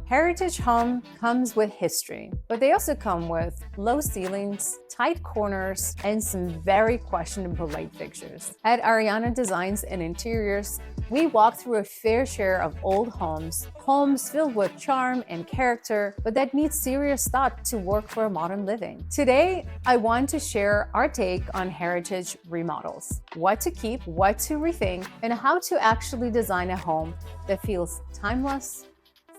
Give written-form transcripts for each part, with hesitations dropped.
Heritage Home comes with history, but they also come with low ceilings, tight corners, and some very questionable light fixtures. At Ariana Designs and Interiors, we walk through a fair share of old homes filled with charm and character, but that need serious thought to work for a modern living. Today, I want to share our take on heritage remodels, what to keep, what to rethink, and how to actually design a home that feels timeless,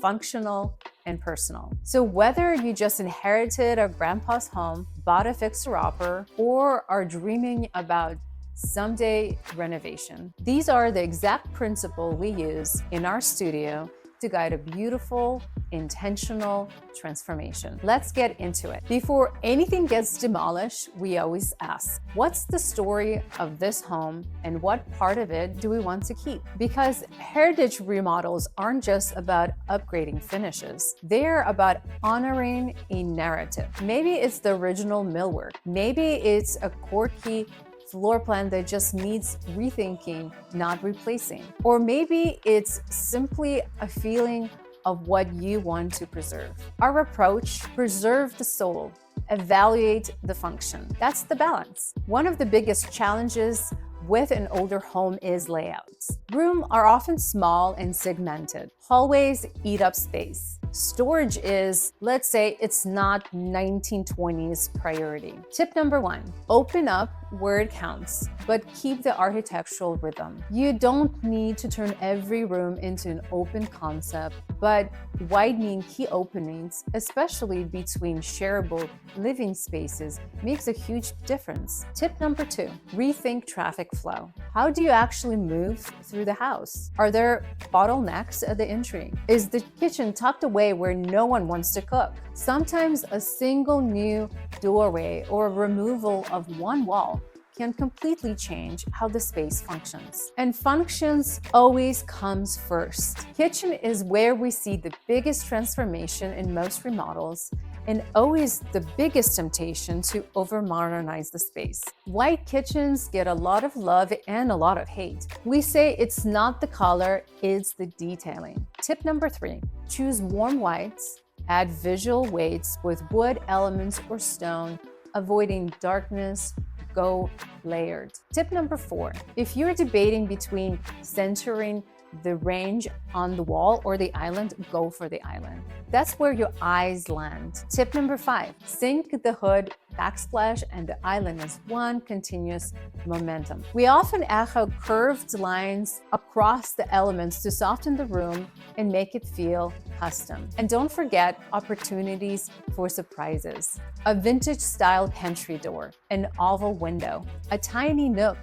functional, and personal. So whether you just inherited a grandpa's home, bought a fixer-upper, or are dreaming about someday renovation, these are the exact principles we use in our studio to guide a beautiful, intentional transformation. Let's get into it. Before anything gets demolished, we always ask, what's the story of this home and what part of it do we want to keep? Because heritage remodels aren't just about upgrading finishes. They're about honoring a narrative. Maybe it's the original millwork. Maybe it's a quirky floor plan that just needs rethinking, not replacing. Or maybe it's simply a feeling of what you want to preserve. Our approach: preserve the soul, evaluate the function. That's the balance. One of the biggest challenges with an older home is layouts. Rooms are often small and segmented. Hallways eat up space. Storage is, let's say, it's not 1920s priority. Tip number 1, open up where it counts, but keep the architectural rhythm. You don't need to turn every room into an open concept, but widening key openings, especially between shareable living spaces, makes a huge difference. Tip number 2, rethink traffic flow. How do you actually move through the house? Are there bottlenecks at the entry? Is the kitchen tucked away where no one wants to cook? Sometimes a single new doorway or removal of one wall can completely change how the space functions. And functions always comes first. Kitchen is where we see the biggest transformation in most remodels, and always the biggest temptation to over-modernize the space. White kitchens get a lot of love and a lot of hate. We say it's not the color, it's the detailing. Tip number 3, choose warm whites, add visual weights with wood elements or stone, avoiding darkness, go layered. Tip number 4, if you're debating between centering the range on the wall or the island, go for the island. That's where your eyes land. Tip number 5, sink the hood, backsplash, and the island as one continuous momentum. We often echo curved lines across the elements to soften the room and make it feel custom. And don't forget opportunities for surprises. A vintage style pantry door, an oval window, a tiny nook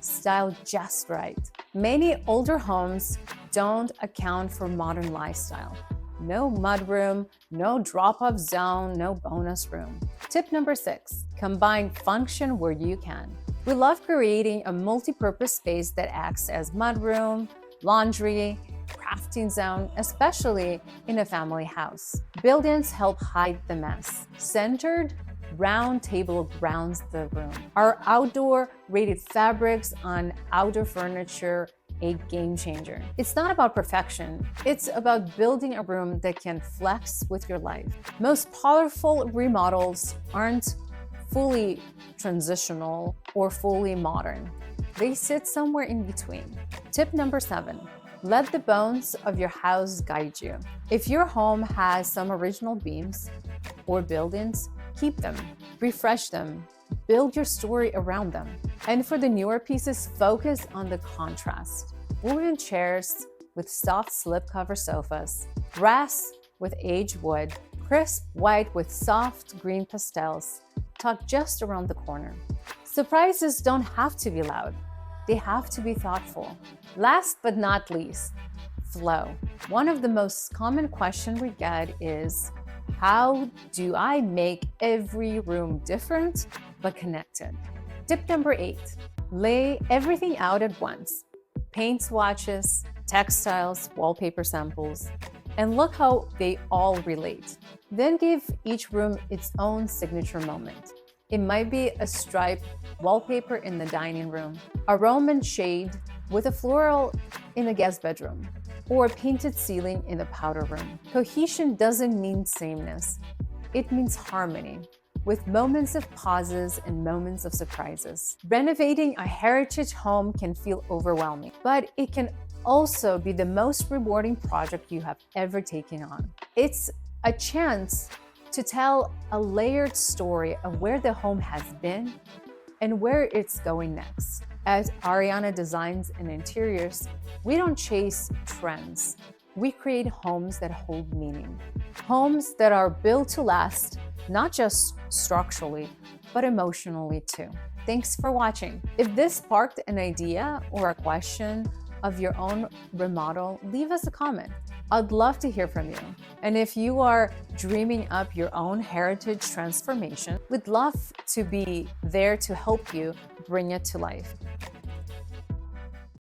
styled just right. Many older homes don't account for modern lifestyle. No mudroom, no drop-off zone, no bonus room. Tip number 6, combine function where you can. We love creating a multi-purpose space that acts as mudroom, laundry, crafting zone, especially in a family house. Built-ins help hide the mess. Centered, round table grounds the room. Our outdoor rated fabrics on outdoor furniture, a game changer. It's not about perfection, it's about building a room that can flex with your life. Most powerful remodels aren't fully transitional or fully modern. They sit somewhere in between. Tip number 7, let the bones of your house guide you. If your home has some original beams or buildings, keep them, refresh them, build your story around them. And for the newer pieces, focus on the contrast. Woven chairs with soft slipcover sofas, brass with aged wood, crisp white with soft green pastels, tucked just around the corner. Surprises don't have to be loud. They have to be thoughtful. Last but not least, flow. One of the most common questions we get is, how do I make every room different but connected? Tip number 8, lay everything out at once. Paint swatches, textiles, wallpaper samples, and look how they all relate. Then give each room its own signature moment. It might be a striped wallpaper in the dining room, a Roman shade with a floral in the guest bedroom, or a painted ceiling in the powder room. Cohesion doesn't mean sameness. It means harmony, with moments of pauses and moments of surprises. Renovating a heritage home can feel overwhelming, but it can also be the most rewarding project you have ever taken on. It's a chance to tell a layered story of where the home has been and where it's going next. At Ariana Designs and Interiors, we don't chase trends. We create homes that hold meaning. Homes that are built to last, not just structurally, but emotionally too. Thanks for watching. If this sparked an idea or a question of your own remodel, leave us a comment. I'd love to hear from you. And if you are dreaming up your own heritage transformation, we'd love to be there to help you bring it to life.